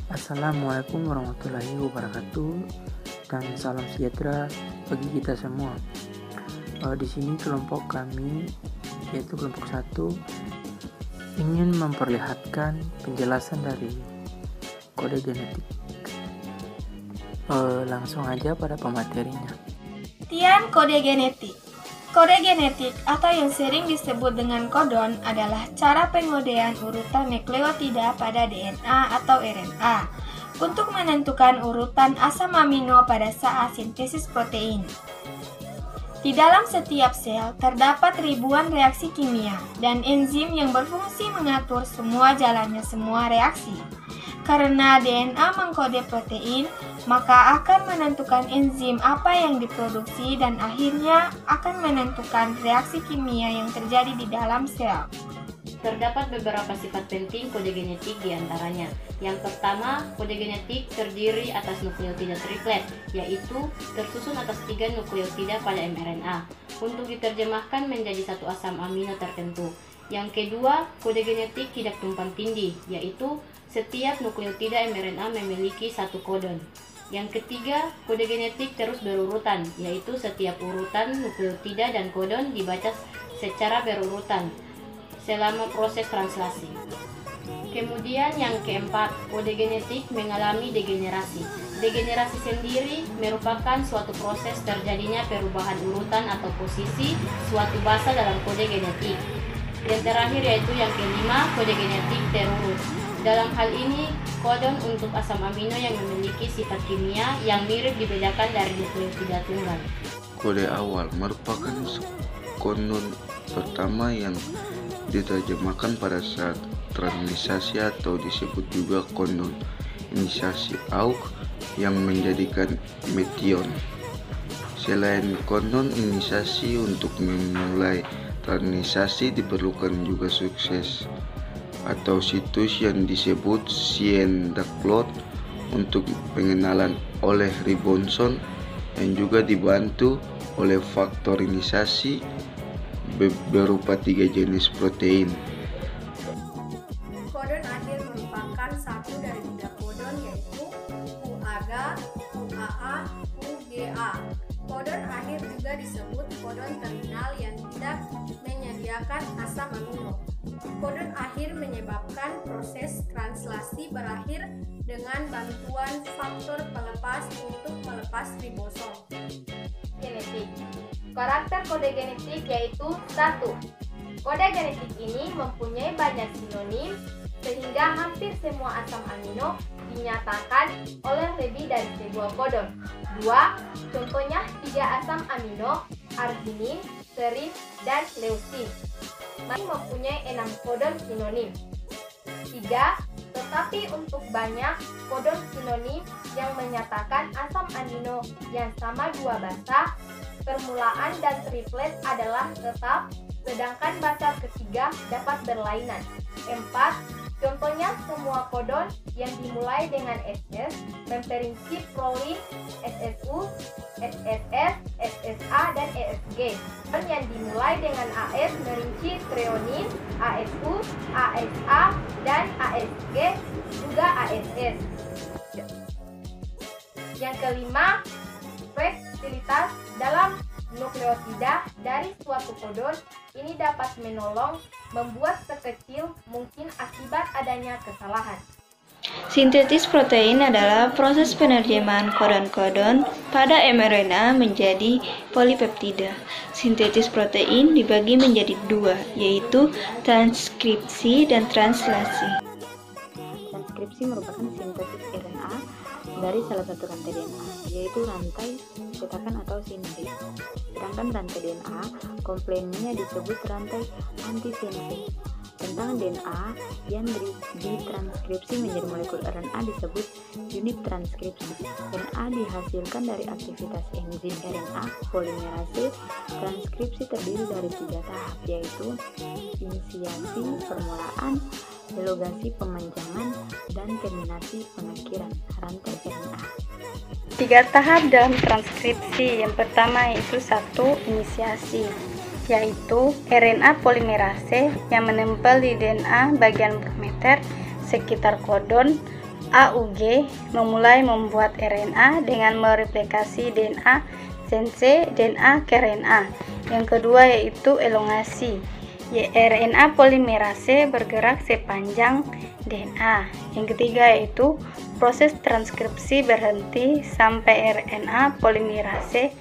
Assalamualaikum warahmatullahi wabarakatuh dan salam sejahtera bagi kita semua. Di sini kelompok kami, yaitu kelompok 1, ingin memperlihatkan penjelasan dari kode genetik. Langsung aja pada pematerinya. Pengertian kode genetik. Kode genetik atau yang sering disebut dengan kodon adalah cara pengodean urutan nukleotida pada DNA atau RNA untuk menentukan urutan asam amino pada saat sintesis protein. Di dalam setiap sel terdapat ribuan reaksi kimia dan enzim yang berfungsi mengatur semua jalannya semua reaksi. Karena DNA mengkode protein, maka akan menentukan enzim apa yang diproduksi dan akhirnya akan menentukan reaksi kimia yang terjadi di dalam sel. Terdapat beberapa sifat penting kode genetik diantaranya. Yang pertama, kode genetik terdiri atas nukleotida triplet, yaitu tersusun atas 3 nukleotida pada mRNA, untuk diterjemahkan menjadi satu asam amino tertentu. Yang kedua, kode genetik tidak tumpang tindih, yaitu setiap nukleotida mRNA memiliki satu kodon. Yang ketiga, kode genetik terus berurutan, yaitu setiap urutan nukleotida dan kodon dibaca secara berurutan selama proses translasi. Kemudian yang keempat, kode genetik mengalami degenerasi. Degenerasi sendiri merupakan suatu proses terjadinya perubahan urutan atau posisi suatu basa dalam kode genetik. Yang terakhir yaitu yang kelima, kode genetik terurut. Dalam hal ini, kodon untuk asam amino yang memiliki sifat kimia yang mirip dibedakan dari nukleotida tunggal. Kode awal merupakan kodon pertama yang diterjemahkan pada saat translisasi atau disebut juga kodon inisiasi AUG yang menjadikan metion. Selain kodon inisiasi, untuk memulai translisasi diperlukan juga sukses atau situs yang disebut Siendaklot untuk pengenalan oleh ribosom yang juga dibantu oleh faktor inisiasi berupa 3 jenis protein. Kodon akhir merupakan satu dari 3 kodon, yaitu UAGA, UAA, UGA. Kodon akhir juga disebut kodon terminal yang tidak menyediakan asam amino. Kodon akhir menyebabkan proses translasi berakhir dengan bantuan faktor pelepas untuk melepas ribosom. Genetik. Karakter kode genetik yaitu 1. Kode genetik ini mempunyai banyak sinonim sehingga hampir semua asam amino dinyatakan oleh lebih dari sebuah kodon. 2. Contohnya 3 asam amino, arginin, serin, dan leusin. Masih mempunyai 6 kodon sinonim. 3. Tetapi untuk banyak kodon sinonim yang menyatakan asam amino yang sama 2 basa, permulaan dan triplet adalah tetap, sedangkan basa ketiga dapat berlainan. 4. Contohnya semua kodon yang dimulai dengan SS memperinci prolin, SSU, SSS, SSA, dan ESG. Dan yang dimulai dengan AS merinci treonin, ASU, ASA, dan ASG, juga ASS. Yang kelima, fleksibilitas dalam nukleotida dari suatu kodon ini dapat menolong membuat sekecil mungkin akibat adanya kesalahan. Sintetis protein adalah proses penerjemahan kodon-kodon pada mRNA menjadi polipeptida. Sintetis protein dibagi menjadi 2, yaitu transkripsi dan translasi. Transkripsi merupakan sintesis RNA dari salah satu rantai DNA, yaitu rantai cetakan atau sintesis. Sedangkan rantai DNA komplemennya disebut rantai antisintesis. Tentang DNA yang ditranskripsi menjadi molekul RNA disebut unit transkripsi. DNA dihasilkan dari aktivitas enzim RNA polimerase. Transkripsi terdiri dari 3 tahap, yaitu inisiasi, permulaan, elongasi pemanjangan, dan terminasi pengakhiran rantai RNA. 3 tahap dalam transkripsi. Yang pertama yaitu 1. Inisiasi, yaitu RNA polimerase yang menempel di DNA bagian perimeter sekitar kodon AUG memulai membuat RNA dengan mereplikasi DNA sense DNA ke RNA. Yang kedua yaitu elongasi. RNA polimerase bergerak sepanjang DNA. Yang ketiga yaitu proses transkripsi berhenti sampai RNA polimerase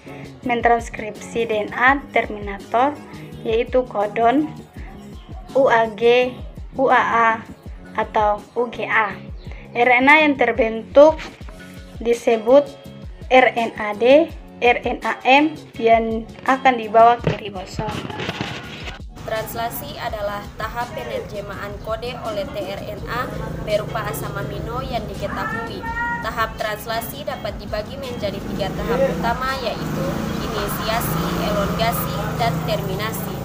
mentranskripsi DNA terminator yaitu kodon UAG, UAA atau UGA. RNA yang terbentuk disebut RNAD, RNAM yang akan dibawa ke ribosom. Translasi adalah tahap penerjemahan kode oleh tRNA berupa asam amino yang diketahui. Tahap translasi dapat dibagi menjadi 3 tahap utama yaitu inisiasi, elongasi, dan terminasi.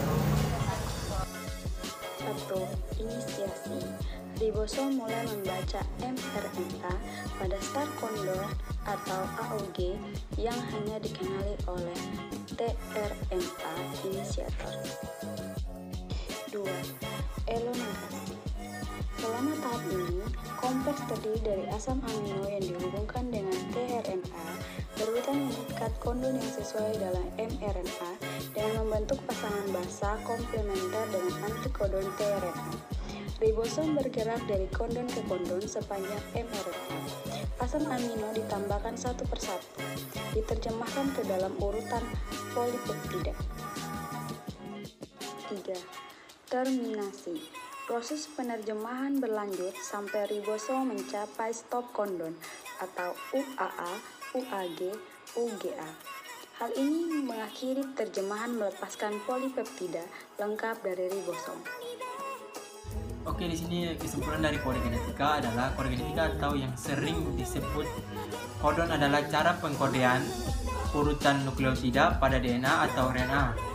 1. Inisiasi. Ribosom mulai membaca mRNA pada start codon atau AUG yang hanya dikenali oleh tRNA inisiator. 2. Elongasi. Selama tahap ini, kompleks terdiri dari asam amino yang dihubungkan dengan tRNA berurutan mengikat kondon yang sesuai dalam mRNA dengan membentuk pasangan basa komplementer dengan antikodon tRNA. Ribosom bergerak dari kondon ke kondon sepanjang mRNA. Asam amino ditambahkan satu persatu, diterjemahkan ke dalam urutan polipeptida. 3. Terminasi. Proses penerjemahan berlanjut sampai ribosom mencapai stop kondon atau UAA, UAG, UGA. Hal ini mengakhiri terjemahan melepaskan polipeptida lengkap dari ribosom. Oke, di sini kesimpulan dari kode genetika adalah kode genetika atau yang sering disebut kodon adalah cara pengkodean urutan nukleotida pada DNA atau RNA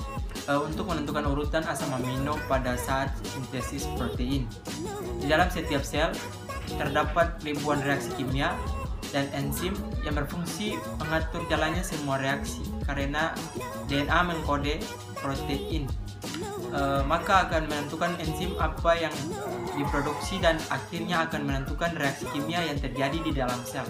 untuk menentukan urutan asam amino pada saat sintesis protein. Di dalam setiap sel terdapat ribuan reaksi kimia dan enzim yang berfungsi mengatur jalannya semua reaksi. Karena DNA mengkode protein, maka akan menentukan enzim apa yang diproduksi dan akhirnya akan menentukan reaksi kimia yang terjadi di dalam sel.